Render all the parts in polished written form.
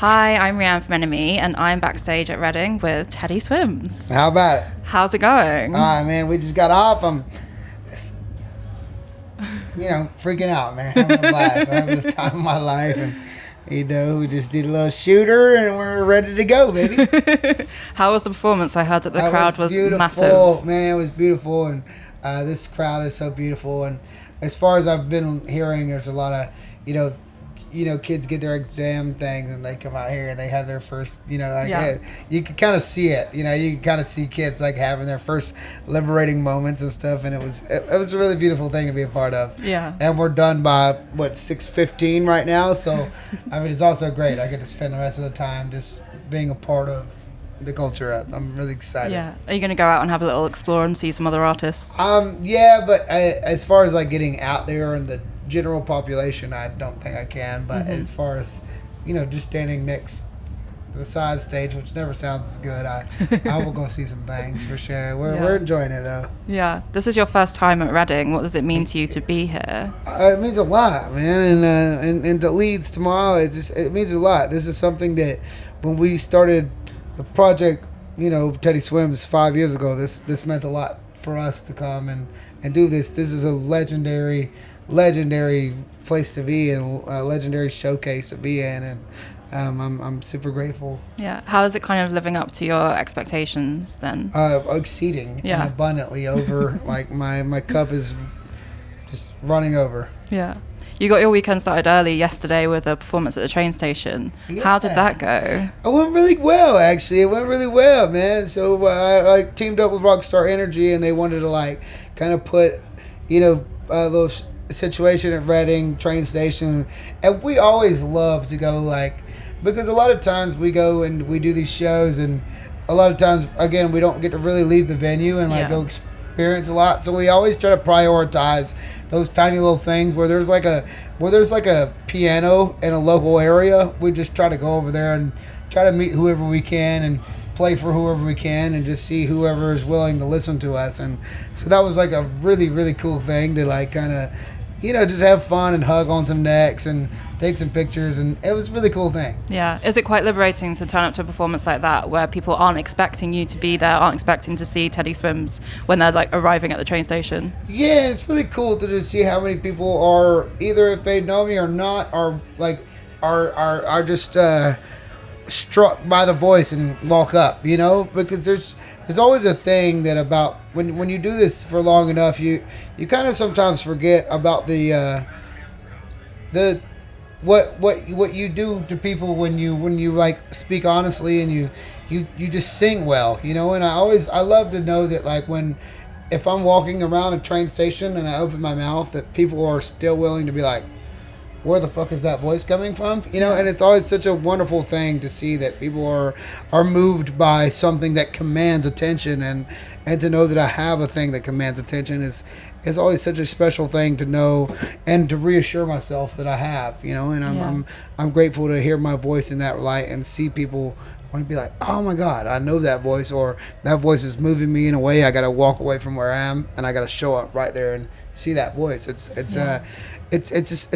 Hi, I'm Rianne from Enemy, and I'm backstage at Reading with Teddy Swims. How about it? How's it going? Man, we just got off. I'm, freaking out, man. Having a blast. I'm having the time of my life, and we just did a little shooter, and we're ready to go, baby. How was the performance? I heard that the crowd was massive. massive. Man, it was beautiful, and this crowd is so beautiful. And as far as I've been hearing, there's a lot of, kids get their exam things and they come out here and they have their first, you can kind of see it. You can kind of see kids like having their first liberating moments and stuff. And it was a really beautiful thing to be a part of. Yeah. And we're done by 6:15 right now. So it's also great. I get to spend the rest of the time just being a part of the culture. I'm really excited. Yeah. Are you going to go out and have a little explore and see some other artists? Yeah, but as far as like getting out there and the general population, I don't think I can. But as far as just standing next to the side stage, which never sounds as good, I will go see some things for sure. We're enjoying it though. Yeah. This is your first time at Reading. What does it mean to you to be here? It means a lot, man. And the Leeds tomorrow, it means a lot. This is something that when we started the project, Teddy Swims 5 years ago, this meant a lot for us to come and do this. This is a legendary place to be and a legendary showcase to be in, and I'm super grateful. Yeah. How is it kind of living up to your expectations then? Exceeding and abundantly over. Like my cup is just running over. Yeah. You got your weekend started early yesterday with a performance at the train station. Yeah. How did that go? It went really well, actually. It went really well, man. So I teamed up with Rockstar Energy, and they wanted to kind of put, a little situation at Reading train station. And we always love to go because a lot of times we go and we do these shows, and a lot of times, again, we don't get to really leave the venue and go experience a lot. So we always try to prioritize those tiny little things where there's like a piano in a local area. We just try to go over there and try to meet whoever we can and play for whoever we can and just see whoever is willing to listen to us. And so that was a really, really cool thing to kind of just have fun and hug on some necks and take some pictures, and it was a really cool thing. Yeah. Is it quite liberating to turn up to a performance like that where people aren't expecting you to be there, aren't expecting to see Teddy Swims when they're arriving at the train station? Yeah, it's really cool to just see how many people are, either if they know me or not, are just struck by the voice and walk up, because there's always a thing that about when you do this for long enough, you kind of sometimes forget about the what you do to people when you speak honestly and you just sing well, and I love to know that if I'm walking around a train station and I open my mouth, that people are still willing to be like, where the fuck is that voice coming from? And it's always such a wonderful thing to see that people are moved by something that commands attention, and to know that I have a thing that commands attention is always such a special thing to know and to reassure myself that I have, and I'm grateful to hear my voice in that light and see people want to be like, oh my God, I know that voice, or that voice is moving me in a way. I got to walk away from where I am and I got to show up right there and see that voice. It's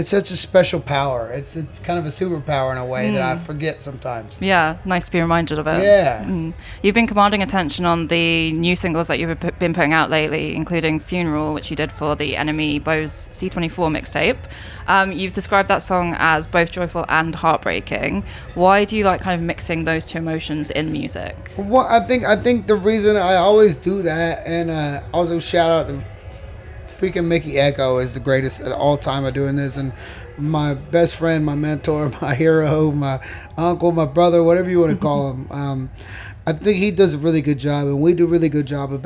such a special power. It's kind of a superpower in a way that I forget sometimes. Yeah, nice to be reminded of it. Yeah. You've been commanding attention on the new singles that you've been putting out lately, including Funeral, which you did for the Enemy Bose C24 mixtape. You've described that song as both joyful and heartbreaking. Why do you like kind of mixing those two emotions in music? Well, I think the reason I always do that, and also shout out to freaking Mickey Echo is the greatest at all time of doing this, and my best friend, my mentor, my hero, my uncle, my brother, whatever you want to call him. I think he does a really good job, and we do a really good job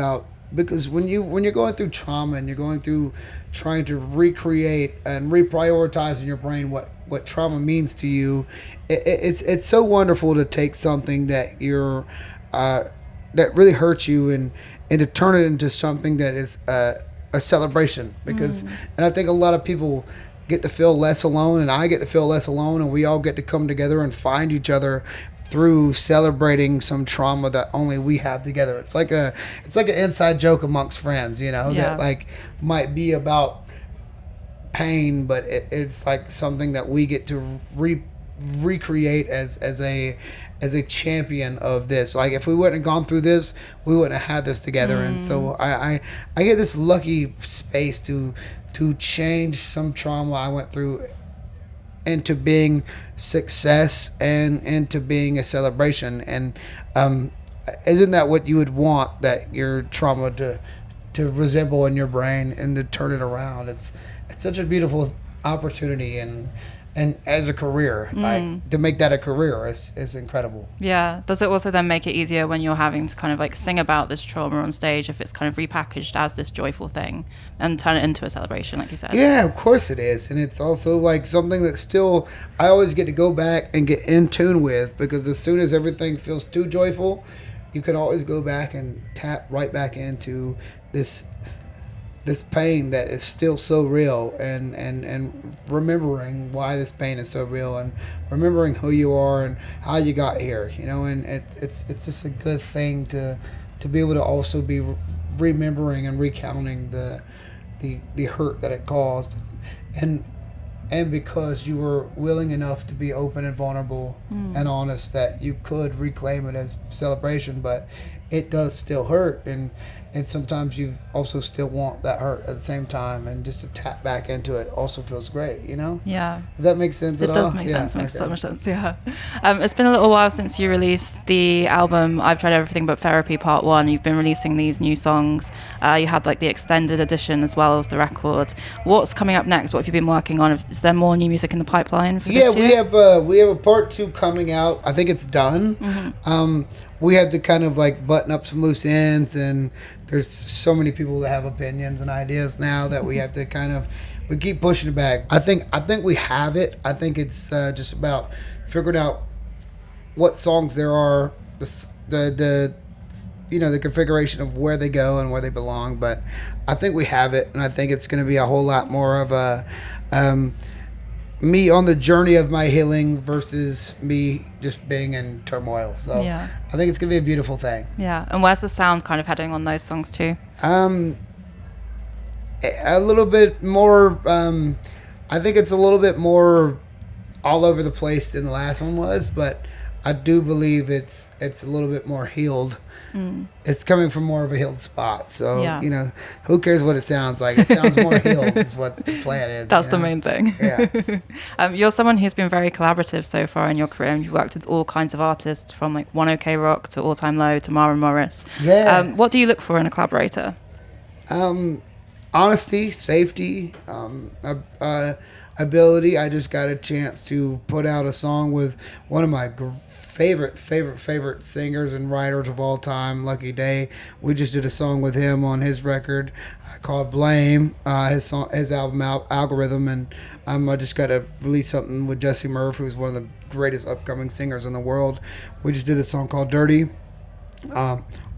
because when you're going through trauma and you're going through trying to recreate and reprioritize in your brain what trauma means to you, it's so wonderful to take something that you're that really hurts you and to turn it into something that is a celebration, because and I think a lot of people get to feel less alone, and I get to feel less alone, and we all get to come together and find each other through celebrating some trauma that only we have together. It's like an inside joke amongst friends, that might be about pain, but it's like something that we get to recreate as a champion of this. Like if we wouldn't have gone through this, we wouldn't have had this together. And so I get this lucky space to change some trauma I went through into being success and into being a celebration. And isn't that what you would want, that your trauma to resemble in your brain and to turn it around? It's such a beautiful opportunity, and as a career, like to make that a career is incredible. Yeah. Does it also then make it easier when you're having to kind of like sing about this trauma on stage, if it's kind of repackaged as this joyful thing and turn it into a celebration, like you said? Yeah, of course it is. And it's also like something that still I always get to go back and get in tune with, because as soon as everything feels too joyful, you can always go back and tap right back into this pain that is still so real, and remembering why this pain is so real, and remembering who you are and how you got here, and it's just a good thing to be able to also be remembering and recounting the hurt that it caused, and because you were willing enough to be open and vulnerable and honest, that you could reclaim it as celebration. But it does still hurt, and sometimes you also still want that hurt at the same time, and just to tap back into it also feels great, Yeah. If that makes sense at all? It does make sense. It makes so much sense, yeah. It's been a little while since you released the album I've Tried Everything But Therapy Part 1. You've been releasing these new songs. You had like the extended edition as well of the record. What's coming up next? What have you been working on? Is there more new music in the pipeline for this year? we have a part 2 coming out. I think it's done. We have to kind of like button up some loose ends, and there's so many people that have opinions and ideas now that we have to we keep pushing it back. I think we have it. I think it's just about figuring out what songs there are, the configuration of where they go and where they belong. But I think we have it, and I think it's going to be a whole lot more of a me on the journey of my healing versus me just being in turmoil. So yeah. I think it's going to be a beautiful thing. Yeah. And where's the sound kind of heading on those songs too? A little bit more, I think it's a little bit more all over the place than the last one was, but I do believe it's a little bit more healed. It's coming from more of a healed spot. So, yeah. Who cares what it sounds like? It sounds more healed is what the plan is. That's the main thing. Yeah. You're someone who's been very collaborative so far in your career, and you've worked with all kinds of artists, from like One OK Rock to All Time Low to Mara Morris. Yeah. What do you look for in a collaborator? Honesty, safety, ability. I just got a chance to put out a song with one of my favorite singers and writers of all time, Lucky Day. We just did a song with him on his record called Blame, his album Algorithm, and I just got to release something with Jesse Murphy, who's one of the greatest upcoming singers in the world. We just did a song called Dirty.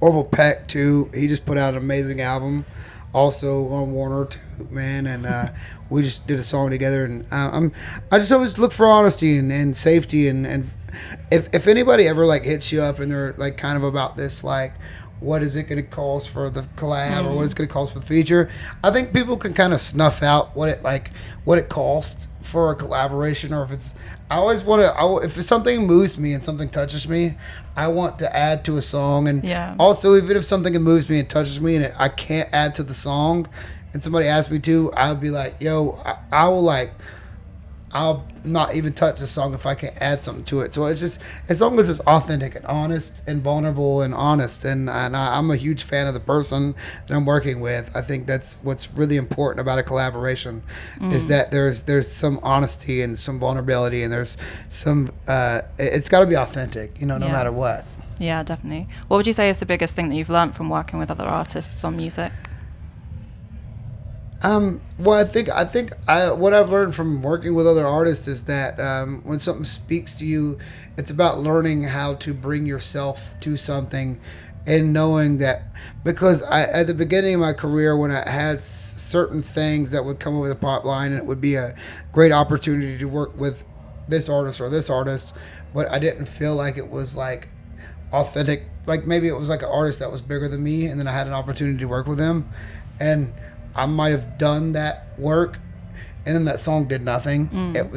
Orville Peck too, he just put out an amazing album also on Warner too, man, and we just did a song together, and I just always look for honesty and safety, and if anybody ever like hits you up and they're like kind of about this, like what is it going to cost for the collab or what is it going to cost for the feature, I think people can kind of snuff out what it costs for a collaboration, or if it's I always want to if something moves me and something touches me, I want to add to a song. And also, even if something moves me and touches me and I can't add to the song and somebody asks me to, I'll be like, yo, I'll not even touch the song if I can add something to it. So it's just, as long as it's authentic and honest and vulnerable and honest, and I'm a huge fan of the person that I'm working with. I think that's what's really important about a collaboration, is that there's some honesty and some vulnerability, and there's some, it's got to be authentic, no matter what. Yeah, definitely. What would you say is the biggest thing that you've learned from working with other artists on music? Well, I think what I've learned from working with other artists is that when something speaks to you, it's about learning how to bring yourself to something, and knowing that, because at the beginning of my career, when I had certain things that would come over the pipeline, and it would be a great opportunity to work with this artist or this artist, but I didn't feel like it was like authentic. Like maybe it was like an artist that was bigger than me, and then I had an opportunity to work with them, and I might have done that work, and then that song did nothing. It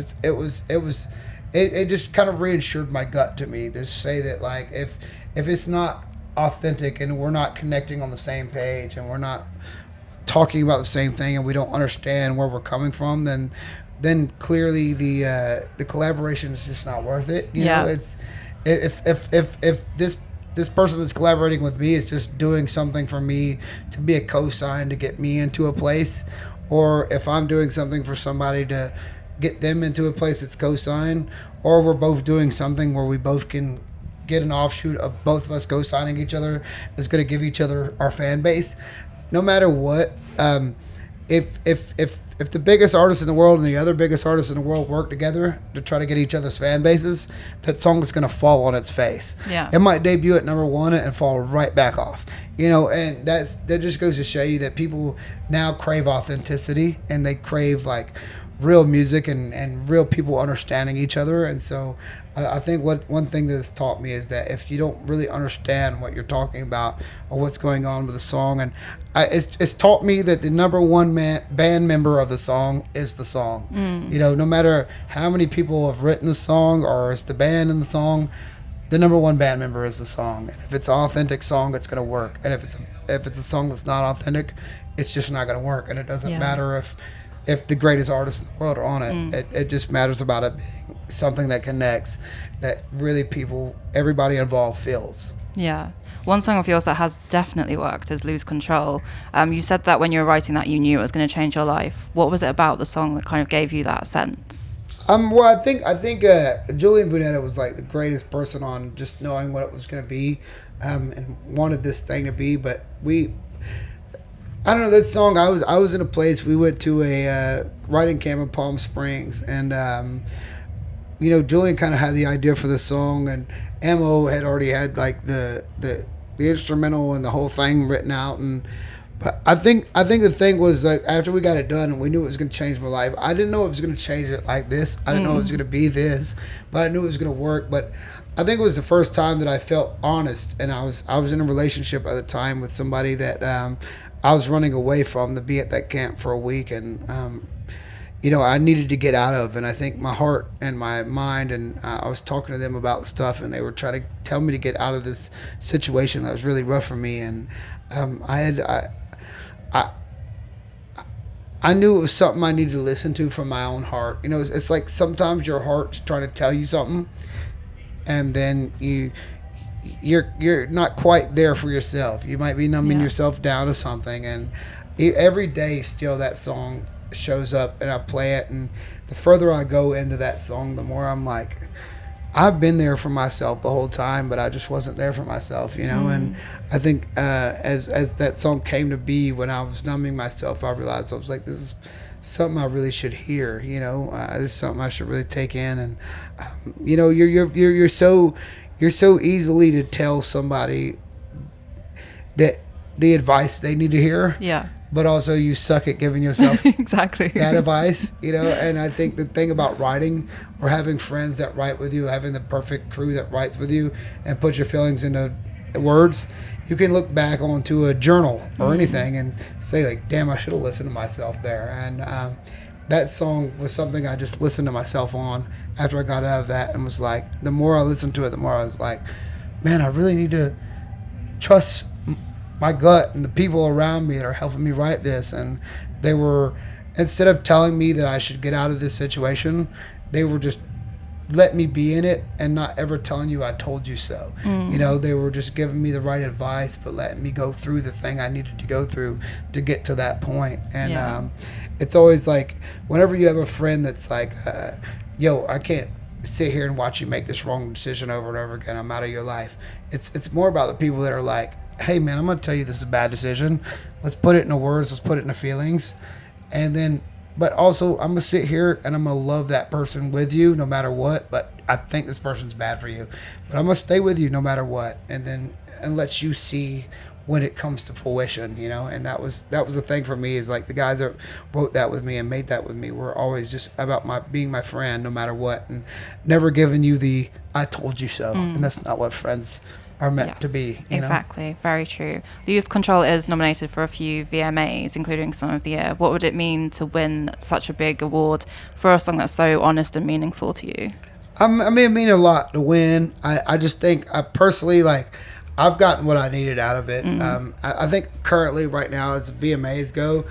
it just kind of reassured my gut to me to say that, like, if it's not authentic and we're not connecting on the same page and we're not talking about the same thing and we don't understand where we're coming from, then clearly the collaboration is just not worth it. You know, it's if this person that's collaborating with me is just doing something for me to be a cosign to get me into a place, or if I'm doing something for somebody to get them into a place that's cosign, or we're both doing something where we both can get an offshoot of both of us co-signing each other, is going to give each other our fan base. No matter what, if the biggest artist in the world and the other biggest artist in the world work together to try to get each other's fan bases, that song is going to fall on its face. Yeah. It might debut at number one and fall right back off. You know, and that just goes to show you that people now crave authenticity, and they crave, like, real music and real people understanding each other. And so I think one thing that it's taught me is that if you don't really understand what you're talking about or what's going on with the song, and it's taught me that the number one band member of the song is the song. You know, no matter how many people have written the song or it's the band in the song, the number one band member is the song. And if it's an authentic song, it's going to work. And if it's a song that's not authentic, it's just not going to work. And it doesn't matter if the greatest artists in the world are on it. It just matters about it being something that connects, that really everybody involved feels. Yeah. One song of yours that has definitely worked is Lose Control. You said that when you were writing that you knew it was going to change your life. What was it about the song that kind of gave you that sense? Well, I think Julian Bunetta was like the greatest person on just knowing what it was going to be, and wanted this thing to be. But I don't know, that song, I was in a place, we went to a writing camp in Palm Springs, and you know, Julian kind of had the idea for the song, and Mo had already had, like, the instrumental and the whole thing written out. But I think the thing was, like, after we got it done and we knew it was going to change my life, I didn't know it was going to change it like this. I didn't know it was going to be this, but I knew it was going to work. But I think it was the first time that I felt honest, and I was in a relationship at the time with somebody that I was running away from to be at that camp for a week, and you know, I needed to get out of. And I think my heart and my mind, and I was talking to them about the stuff, and they were trying to tell me to get out of this situation that was really rough for me. And I knew it was something I needed to listen to from my own heart. You know, it's like sometimes your heart's trying to tell you something, and then you're not quite there for yourself. You might be numbing yourself down to something, and every day still that song shows up and I play it, and the further I go into that song, the more I'm like, I've been there for myself the whole time, but I just wasn't there for myself, you know. And I think as that song came to be, when I was numbing myself, I realized, I was like, this is something I really should hear, you know. This is something I should really take in. And you know, you're so easily to tell somebody that the advice they need to hear. Yeah. But also you suck at giving yourself exactly that advice, you know. And I think the thing about writing, or having friends that write with you, having the perfect crew that writes with you and put your feelings into words, you can look back onto a journal or anything and say, like, damn, I should have listened to myself there. And that song was something I just listened to myself on after I got out of that, and was like, the more I listened to it, the more I was like, man, I really need to trust my gut and the people around me that are helping me write this. And they were, instead of telling me that I should get out of this situation, they were just let me be in it and not ever telling you I told you so. You know, they were just giving me the right advice, but letting me go through the thing I needed to go through to get to that point. And it's always like, whenever you have a friend that's like, yo, I can't sit here and watch you make this wrong decision over and over again, I'm out of your life. It's more about the people that are like, hey man, I'm going to tell you this is a bad decision. Let's put it into words. Let's put it into feelings. And then, but also I'm going to sit here and I'm going to love that person with you no matter what. But I think this person's bad for you, but I'm going to stay with you no matter what. And then, and let you see when it comes to fruition, you know. And that was the thing for me, is like, the guys that wrote that with me and made that with me were always just about being my friend no matter what, and never giving you the I told you so. And that's not what friends are meant to be. Exactly. Know? Very true. Lose Control is nominated for a few VMAs, including Song of the Year. What would it mean to win such a big award for a song that's so honest and meaningful to you? I mean, it mean a lot to win. I just think I personally like I've gotten what I needed out of it. I think currently right now as VMAs go,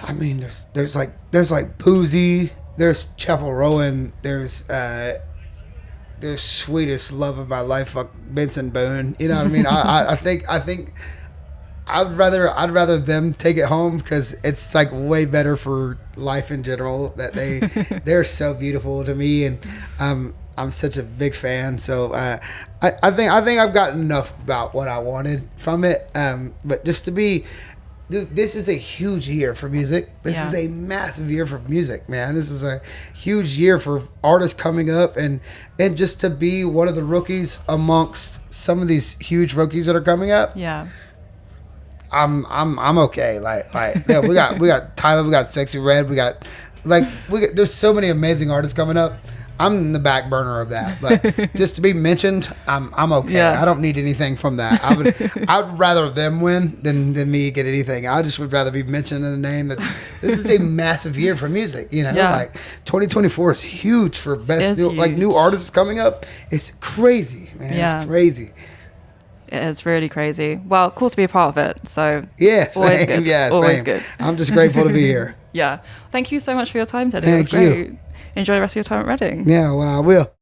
I mean there's like Boozy, there's Chapel Rowan, there's sweetest love of my life, fuck Benson Boone. You know what I mean? I think I'd rather them take it home because it's like way better for life in general. That they're so beautiful to me, and I'm such a big fan. So I think I've gotten enough about what I wanted from it. But just to be, dude, this is a huge year for music. This is a massive year for music, man. This is a huge year for artists coming up, and just to be one of the rookies amongst some of these huge rookies that are coming up. Yeah. I'm okay. Like yeah, we got Tyler, we got Sexy Red, we got there's so many amazing artists coming up. I'm in the back burner of that, but just to be mentioned, I'm okay. Yeah. I don't need anything from that. I'd rather them win than me get anything. I just would rather be mentioned in the name. This is a massive year for music. You know, like 2024 is huge for best new artists coming up. It's crazy, man. Yeah. It's crazy. It's really crazy. Well, cool to be a part of it. So yes, always good. Yeah, always same. good. I'm just grateful to be here. Yeah. Thank you so much for your time today. Thank it was you. great. Enjoy the rest of your time at Reading. Yeah, well, I will.